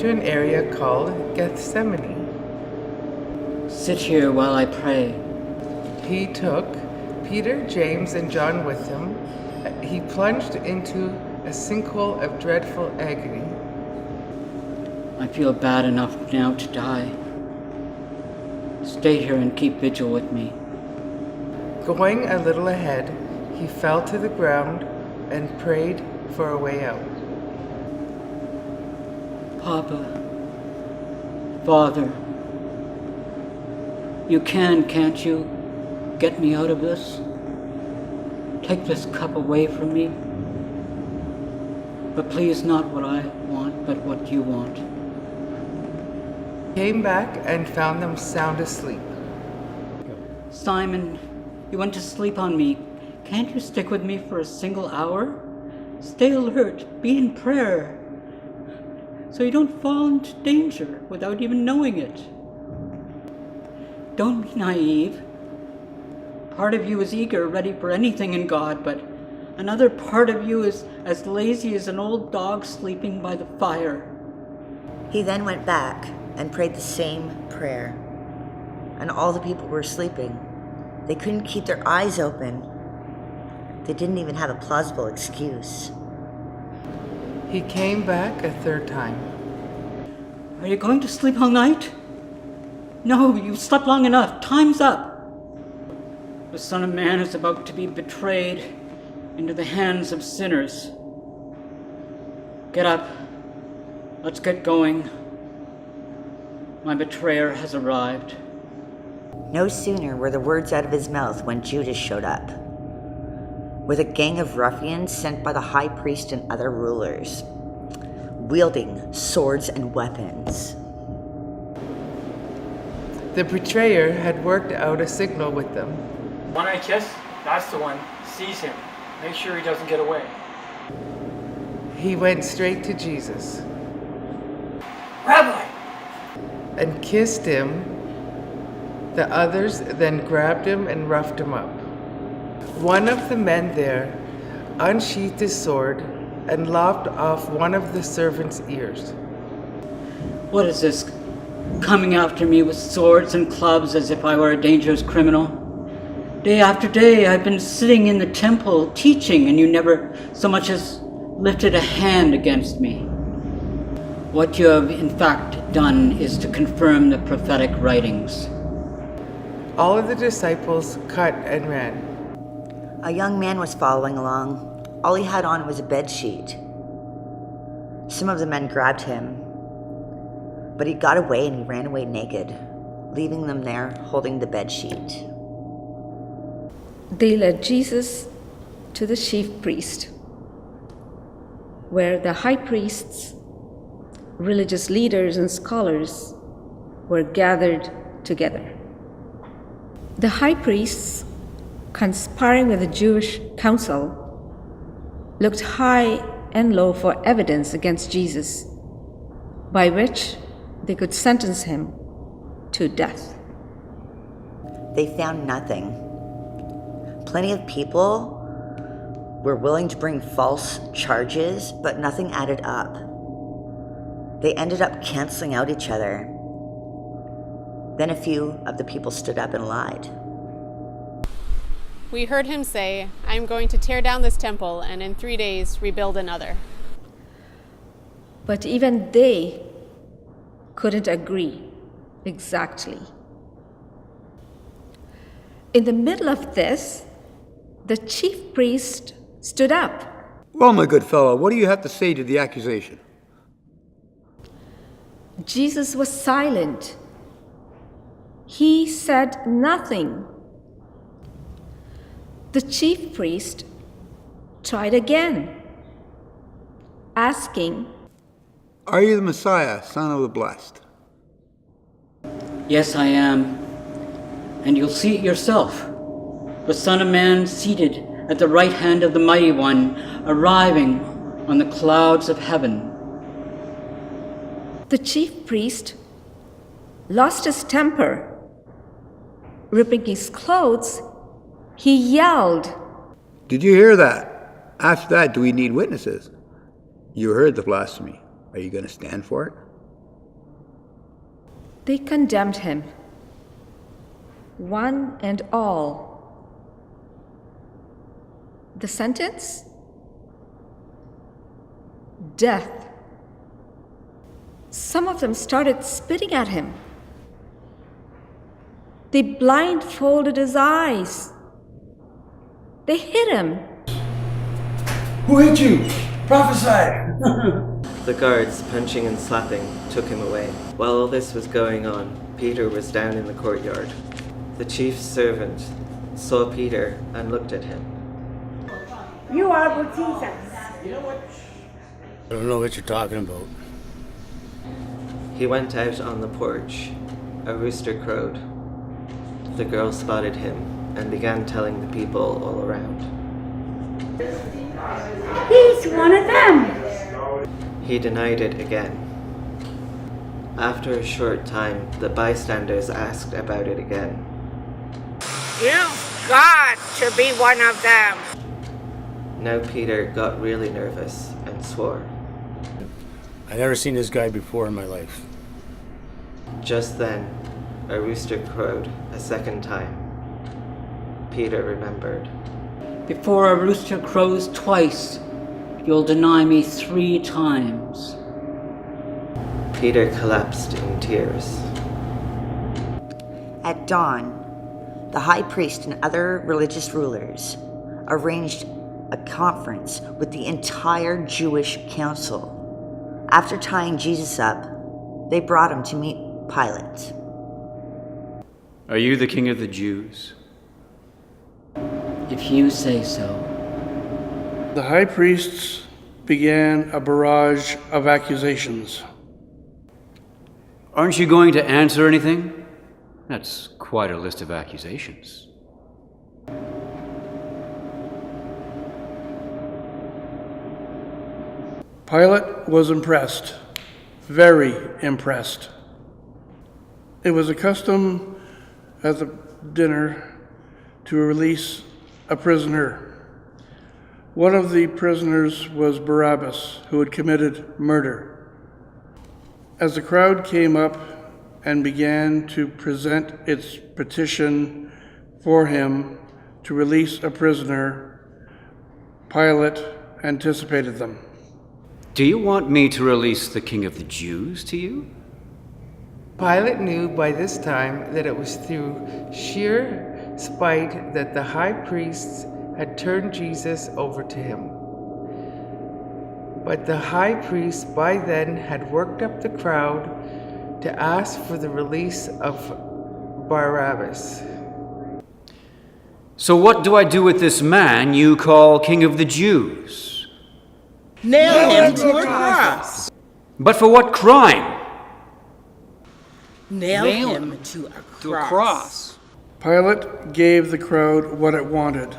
to an area called Gethsemane. Sit here while I pray. He took Peter, James, and John with him. He plunged into a sinkhole of dreadful agony. I feel bad enough now to die. Stay here and keep vigil with me. Going a little ahead, he fell to the ground and prayed for a way out. Papa, Father, you can't you, get me out of this? Take this cup away from me. But please, not what I want, but what you want. Came back and found them sound asleep. Simon, you went to sleep on me. Can't you stick with me for a single hour? Stay alert, be in prayer, so you don't fall into danger without even knowing it. Don't be naive. Part of you is eager, ready for anything in God, but another part of you is as lazy as an old dog sleeping by the fire. He then went back and prayed the same prayer, and all the people were sleeping. They couldn't keep their eyes open. They didn't even have a plausible excuse. He came back a third time. Are you going to sleep all night? No, you slept long enough. Time's up. The Son of Man is about to be betrayed into the hands of sinners. Get up. Let's get going. My betrayer has arrived. No sooner were the words out of his mouth when Judas showed up, with a gang of ruffians sent by the high priest and other rulers, wielding swords and weapons. The betrayer had worked out a signal with them. One I kiss, that's the one. Seize him. Make sure he doesn't get away. He went straight to Jesus Rabbi! and kissed him. The others then grabbed him and roughed him up. One of the men there unsheathed his sword and lopped off one of the servants' ears. What is this? Coming after me with swords and clubs as if I were a dangerous criminal? Day after day I've been sitting in the temple teaching, and you never so much as lifted a hand against me. What you have in fact done is to confirm the prophetic writings. All of the disciples cut and ran. A young man was following along. All he had on was a bed sheet. Some of the men grabbed him, but he got away and he ran away naked, leaving them there holding the bed sheet. They led Jesus to the chief priest, where the high priests, religious leaders, and scholars were gathered together. The high priests, conspiring with the Jewish council, looked high and low for evidence against Jesus, by which they could sentence him to death. They found nothing. Plenty of people were willing to bring false charges, but nothing added up. They ended up canceling out each other. Then a few of the people stood up and lied. We heard him say, "I'm going to tear down this temple and in 3 days rebuild another." But even they couldn't agree exactly. In the middle of this, the chief priest stood up. Well, my good fellow, what do you have to say to the accusation? Jesus was silent. He said nothing. The chief priest tried again, asking, Are you the Messiah, Son of the Blessed? Yes, I am. And you'll see it yourself. The Son of Man seated at the right hand of the Mighty One, arriving on the clouds of heaven. The chief priest lost his temper. Ripping his clothes, he yelled, Did you hear that? After that, do we need witnesses? You heard the blasphemy. Are you going to stand for it? They condemned him, one and all. The sentence? Death. Some of them started spitting at him. They blindfolded his eyes. They hit him. Who hit you? Prophesy! The guards, punching and slapping, took him away. While all this was going on, Peter was down in the courtyard. The chief's servant saw Peter and looked at him. You are with Jesus. I don't know what you're talking about. He went out on the porch. A rooster crowed. The girl spotted him and began telling the people all around. He's one of them. He denied it again. After a short time, the bystanders asked about it again. You've got to be one of them. Now Peter got really nervous and swore. I've never seen this guy before in my life. Just then, a rooster crowed a second time. Peter remembered. Before a rooster crows twice, you'll deny me 3 times. Peter collapsed in tears. At dawn, the high priest and other religious rulers arranged a conference with the entire Jewish council. After tying Jesus up, they brought him to meet Pilate. Are you the king of the Jews? If you say so. The high priests began a barrage of accusations. Aren't you going to answer anything? That's quite a list of accusations. Pilate was impressed, very impressed. It was a custom at the dinner to release a prisoner. One of the prisoners was Barabbas, who had committed murder. As the crowd came up and began to present its petition for him to release a prisoner, Pilate anticipated them. Do you want me to release the king of the Jews to you? Pilate knew by this time that it was through sheer spite that the high priests had turned Jesus over to him. But the high priest by then had worked up the crowd to ask for the release of Barabbas. So what do I do with this man you call king of the Jews? Nail him to a cross. But for what crime? Nail him to a cross. Pilate gave the crowd what it wanted: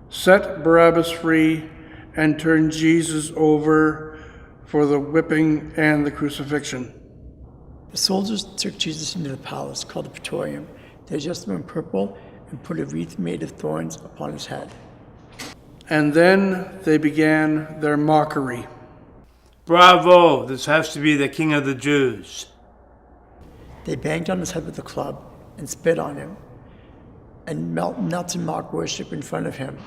set Barabbas free and turn Jesus over for the whipping and the crucifixion. The soldiers took Jesus into the palace called the Praetorium. They dressed him in purple and put a wreath made of thorns upon his head. And then they began their mockery. Bravo! This has to be the king of the Jews. They banged on his head with a club and spit on him and knelt in mock worship in front of him.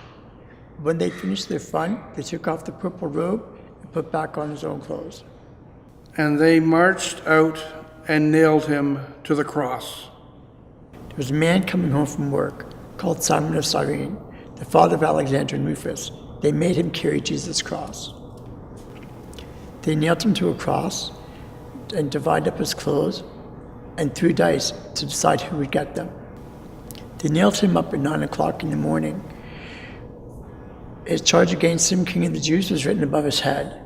When they finished their fun, they took off the purple robe and put back on his own clothes. And they marched out and nailed him to the cross. There was a man coming home from work called Simon of Cyrene, the father of Alexander and Rufus. They made him carry Jesus' cross. They nailed him to a cross and divided up his clothes and threw dice to decide who would get them. They nailed him up at 9 o'clock in the morning. His charge against him, King of the Jews, was written above his head.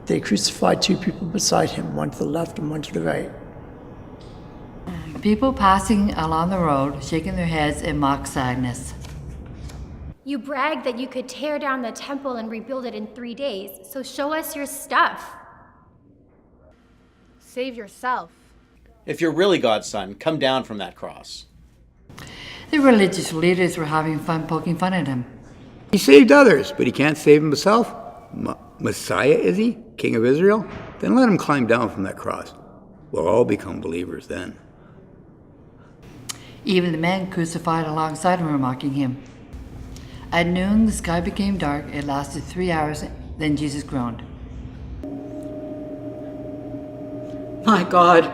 They crucified 2 people beside him, one to the left and one to the right. People passing along the road, shaking their heads in mock sadness. You bragged that you could tear down the temple and rebuild it in 3 days, so show us your stuff. Save yourself. If you're really God's son, come down from that cross. The religious leaders were having fun poking fun at him. He saved others, but he can't save himself? Messiah, is he? King of Israel? Then let him climb down from that cross. We'll all become believers then. Even the men crucified alongside him were mocking him. At noon, the sky became dark. It lasted 3 hours. Then Jesus groaned. My God,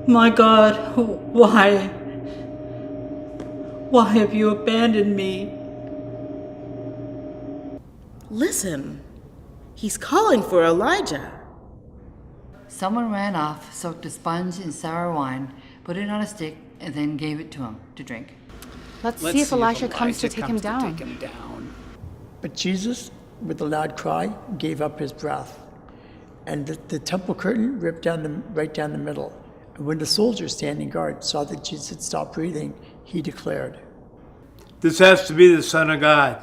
why? Why have you abandoned me? Listen, he's calling for Elijah. Someone ran off, soaked a sponge in sour wine, put it on a stick, and then gave it to him to drink. Let's see if Elijah comes to take him down. But Jesus, with a loud cry, gave up his breath. And the temple curtain ripped right down the middle. And when the soldiers standing guard saw that Jesus had stopped breathing, he declared, This has to be the Son of God.